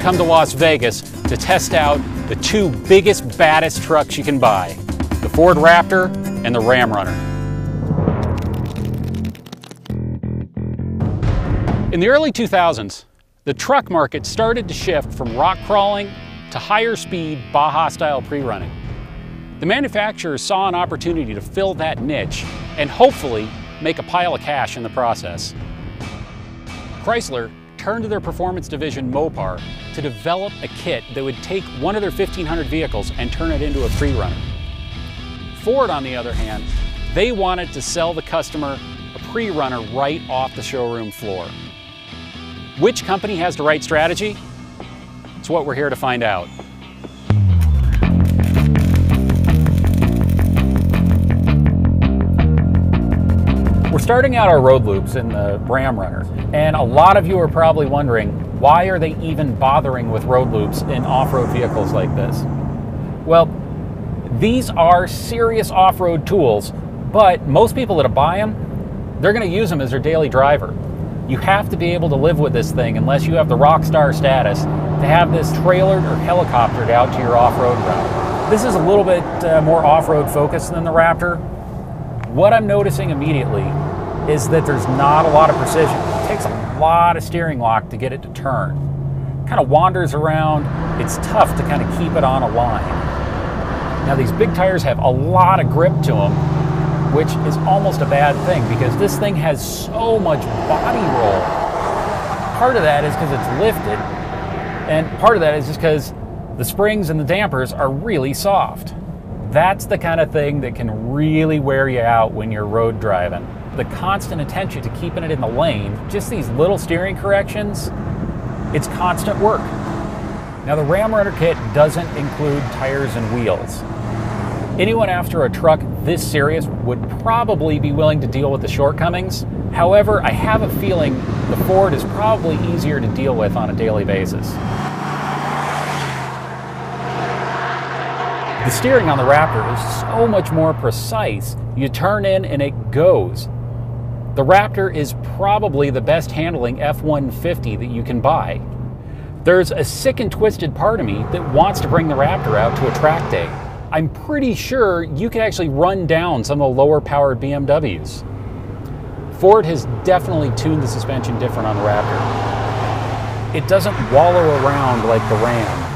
come to Las Vegas to test out the two biggest, baddest trucks you can buy, the Ford Raptor and the Ram Runner. In the early 2000s, the truck market started to shift from rock crawling to higher speed Baja-style pre-running. The manufacturers saw an opportunity to fill that niche and hopefully make a pile of cash in the process. Chrysler turned to their performance division Mopar to develop a kit that would take one of their 1,500 vehicles and turn it into a pre-runner. Ford, on the other hand, they wanted to sell the customer a pre-runner right off the showroom floor. Which company has the right strategy? It's what we're here to find out. We're starting out our road loops in the Ram Runner, and a lot of you are probably wondering, why are they even bothering with road loops in off-road vehicles like this? Well, these are serious off-road tools, but most people that buy them, they're going to use them as their daily driver. You have to be able to live with this thing unless you have the rock star status to have this trailered or helicoptered out to your off-road route. This is a little bit more off-road focused than the Raptor. What I'm noticing immediately is that there's not a lot of precision. It takes a lot of steering lock to get it to turn. Kind of wanders around. It's tough to kind of keep it on a line. Now these big tires have a lot of grip to them, which is almost a bad thing because this thing has so much body roll. Part of that is because it's lifted, and part of that is just because the springs and the dampers are really soft. That's the kind of thing that can really wear you out when you're road driving. The constant attention to keeping it in the lane, just these little steering corrections, it's constant work. Now the Ram Runner kit doesn't include tires and wheels. Anyone after a truck this serious would probably be willing to deal with the shortcomings. However, I have a feeling the Ford is probably easier to deal with on a daily basis. The steering on the Raptor is so much more precise. You turn in and it goes. The Raptor is probably the best handling F-150 that you can buy. There's a sick and twisted part of me that wants to bring the Raptor out to a track day. I'm pretty sure you can actually run down some of the lower powered BMWs. Ford has definitely tuned the suspension different on the Raptor. It doesn't wallow around like the Ram.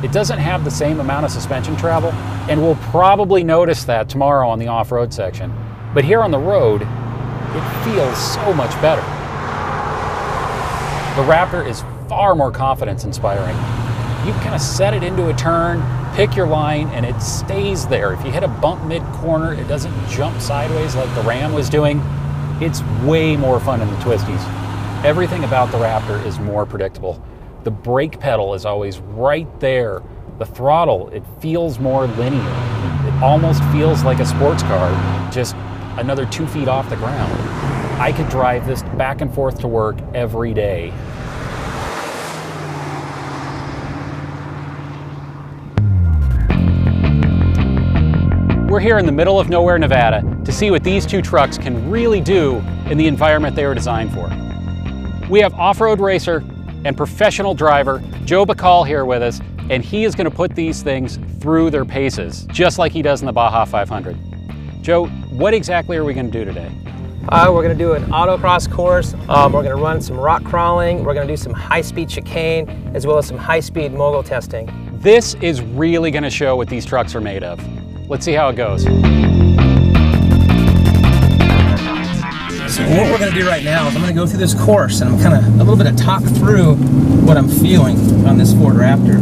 It doesn't have the same amount of suspension travel, and we'll probably notice that tomorrow on the off-road section. But here on the road, it feels so much better. The Raptor is far more confidence-inspiring. You kind of set it into a turn, pick your line, and it stays there. If you hit a bump mid-corner, it doesn't jump sideways like the Ram was doing. It's way more fun in the twisties. Everything about the Raptor is more predictable. The brake pedal is always right there. The throttle, it feels more linear. It almost feels like a sports car, just another 2 feet off the ground. I could drive this back and forth to work every day. We're here in the middle of nowhere, Nevada, to see what these two trucks can really do in the environment they were designed for. We have off-road racer and professional driver Joe Bacall here with us, and he is going to put these things through their paces, just like he does in the Baja 500. Joe, what exactly are we going to do today? We're going to do an autocross course. We're going to run some rock crawling. We're going to do some high-speed chicane, as well as some high-speed mogul testing. This is really going to show what these trucks are made of. Let's see how it goes. So what we're going to do right now is I'm going to go through this course and I'm kind of a little bit of talk through what I'm feeling on this Ford Raptor.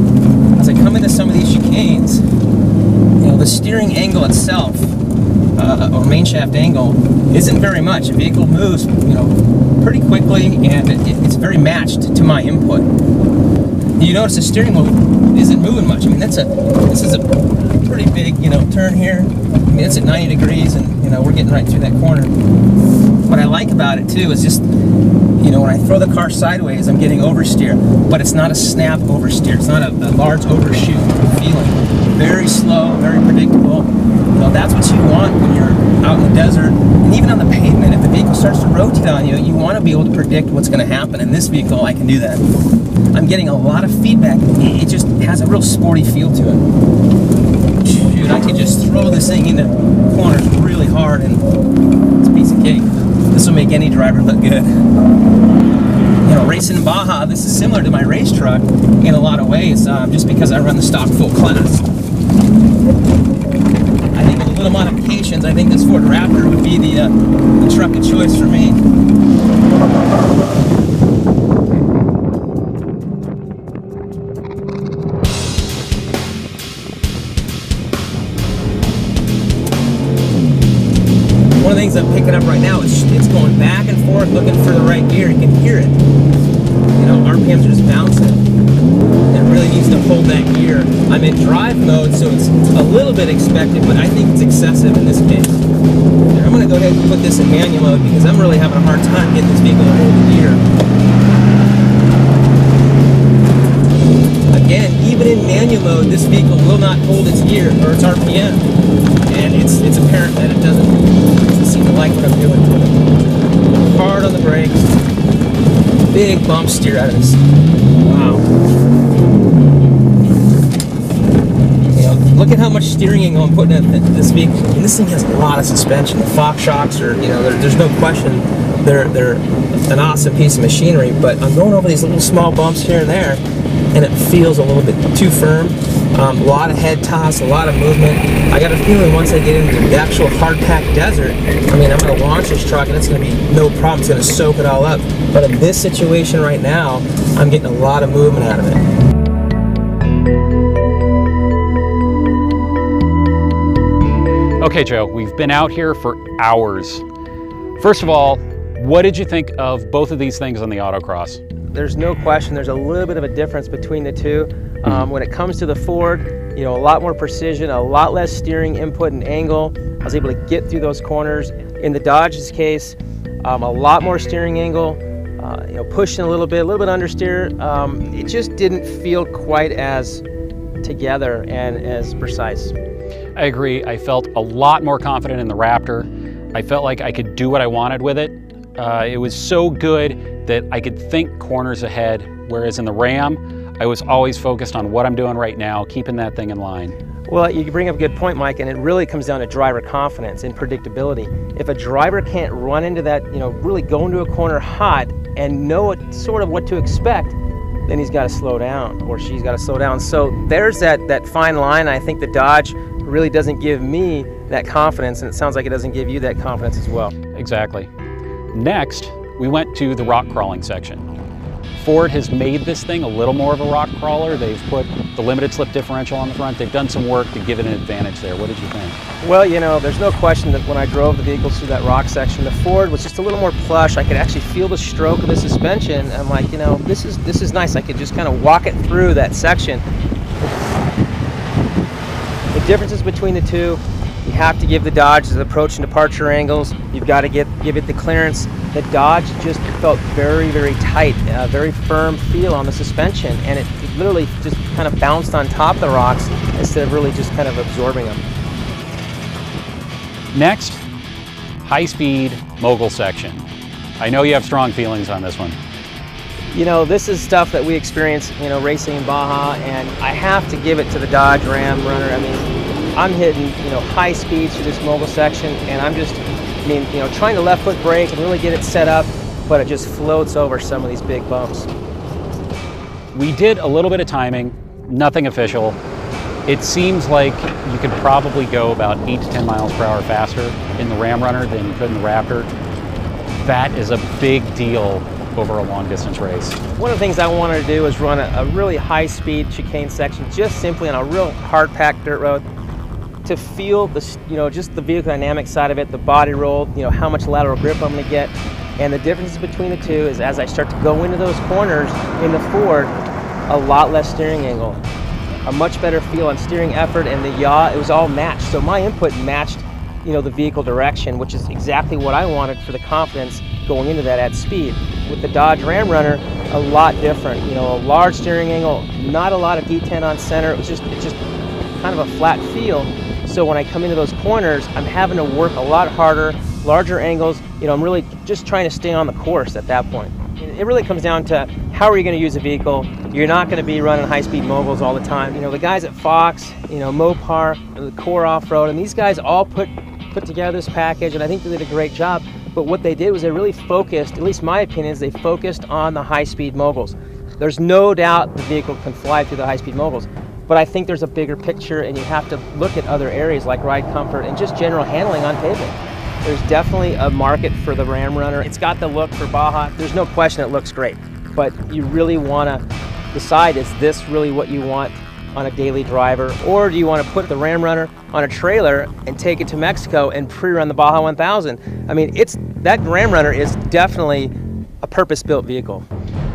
As I come into some of these chicanes, you know, the steering angle itself, or main shaft angle, isn't very much. The vehicle moves, you know, pretty quickly, and it's very matched to my input. You notice the steering wheel isn't moving much. I mean, this is a pretty big, you know, turn here. mean, it's at 90 degrees and, you know, we're getting right through that corner. What I like about it too is just, you know, when I throw the car sideways, I'm getting oversteer, but it's not a snap oversteer. It's not a large overshoot feeling. Very slow, very predictable. You know, that's what you want when you're out in the desert. And even on the pavement, if the vehicle starts to rotate on you, you want to be able to predict what's going to happen. In this vehicle, I can do that. I'm getting a lot of feedback. It just has a real sporty feel to it. Shoot, I could just throw this thing into corners really hard and it's a piece of cake. This will make any driver look good. You know, racing in Baja, this is similar to my race truck in a lot of ways, just because I run the stock full class. I think with a little modifications, I think this Ford Raptor would be the truck of choice for me. One of the things I'm picking up right now is it's going back and forth looking for the right gear. You can hear it. You know, RPMs are just bouncing. It really needs to hold that gear. I'm in drive mode, so it's a little bit expected, but I think it's excessive in this case. And I'm going to go ahead and put this in manual mode because I'm really having a hard time getting this vehicle to hold the gear. Again, even in manual mode, this vehicle will not hold its gear or its RPM. And it's apparent that it doesn't seem to like what I'm doing. Hard on the brakes. Big bump steer out of this. Wow. You know, look at how much steering angle I'm putting in this vehicle. And this thing has a lot of suspension. The Fox shocks are, you know, there's no question they're an awesome piece of machinery, but I'm going over these little small bumps here and there, and it feels a little bit too firm. A lot of head toss, a lot of movement. I got a feeling once I get into the actual hard-packed desert, I mean, I'm going to launch this truck and it's going to be no problem. It's going to soak it all up. But in this situation right now, I'm getting a lot of movement out of it. Okay, Joe, we've been out here for hours. First of all, what did you think of both of these things on the autocross? There's no question there's a little bit of a difference between the two. When it comes to the Ford, you know, a lot more precision, a lot less steering input and angle. I was able to get through those corners. In the Dodge's case, a lot more steering angle, you know, pushing a little bit understeer. It just didn't feel quite as together and as precise. I agree. I felt a lot more confident in the Raptor. I felt like I could do what I wanted with it. It was so good that I could think corners ahead, whereas in the Ram, I was always focused on what I'm doing right now, keeping that thing in line. Well, you bring up a good point, Mike, and it really comes down to driver confidence and predictability. If a driver can't run into that, you know, really go into a corner hot and know sort of what to expect, then he's got to slow down, or she's got to slow down. So there's that fine line. I think the Dodge really doesn't give me that confidence, and it sounds like it doesn't give you that confidence as well. Exactly. Next, we went to the rock crawling section. Ford has made this thing a little more of a rock crawler. They've put the limited slip differential on the front. They've done some work to give it an advantage there. What did you think? Well, you know, there's no question that when I drove the vehicles through that rock section, the Ford was just a little more plush. I could actually feel the stroke of the suspension. I'm like, you know, this is nice. I could just kind of walk it through that section. The differences between the two, you have to give the Dodge the approach and departure angles. You've got to give it the clearance. The Dodge just felt very, very tight, very firm feel on the suspension, and it literally just kind of bounced on top of the rocks instead of really just kind of absorbing them. Next, high-speed mogul section. I know you have strong feelings on this one. You know, this is stuff that we experience, you know, racing in Baja, and I have to give it to the Dodge Ram runner. I mean, I'm hitting, you know, high speeds through this mogul section, and I'm just, I mean, you know, trying to left foot brake and really get it set up, but it just floats over some of these big bumps. We did a little bit of timing, nothing official. It seems like you could probably go about 8 to 10 miles per hour faster in the Ram Runner than you could in the Raptor. That is a big deal over a long distance race. One of the things I wanted to do is run a really high speed chicane section, just simply on a real hard packed dirt road, to feel the, you know, just the vehicle dynamic side of it, the body roll, you know, how much lateral grip I'm going to get. And the difference between the two is as I start to go into those corners in the Ford, a lot less steering angle. a much better feel on steering effort, and the yaw, it was all matched. So my input matched, you know, the vehicle direction, which is exactly what I wanted for the confidence going into that at speed. With the Dodge Ram Runner, a lot different. You know, a large steering angle, not a lot of detent on center. It's just kind of a flat feel. So when I come into those corners, I'm having to work a lot harder, larger angles. You know, I'm really just trying to stay on the course at that point. It really comes down to how are you going to use a vehicle. You're not going to be running high-speed moguls all the time. You know, the guys at Fox, you know, Mopar, the Core Off-Road, and these guys all put together this package, and I think they did a great job. But what they did was they really focused, at least my opinion is, they focused on the high-speed moguls. There's no doubt the vehicle can fly through the high-speed moguls, but I think there's a bigger picture, and you have to look at other areas like ride comfort and just general handling on pavement. There's definitely a market for the Ram Runner. It's got the look for Baja. There's no question it looks great, but you really want to decide, is this really what you want on a daily driver, or do you want to put the Ram Runner on a trailer and take it to Mexico and pre-run the Baja 1000? I mean, that Ram Runner is definitely a purpose-built vehicle.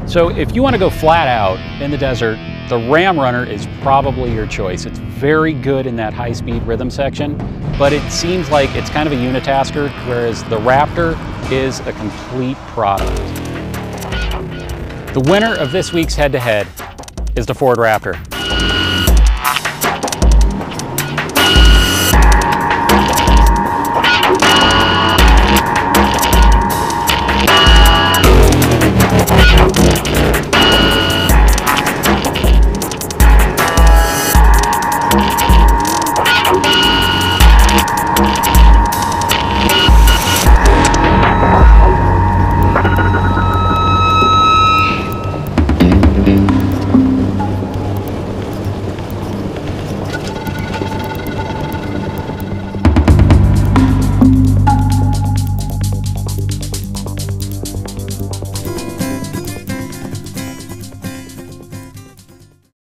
So if you want to go flat out in the desert, the Ram Runner is probably your choice. It's very good in that high-speed rhythm section, but it seems like it's kind of a unitasker, whereas the Raptor is a complete product. The winner of this week's head-to-head is the Ford Raptor.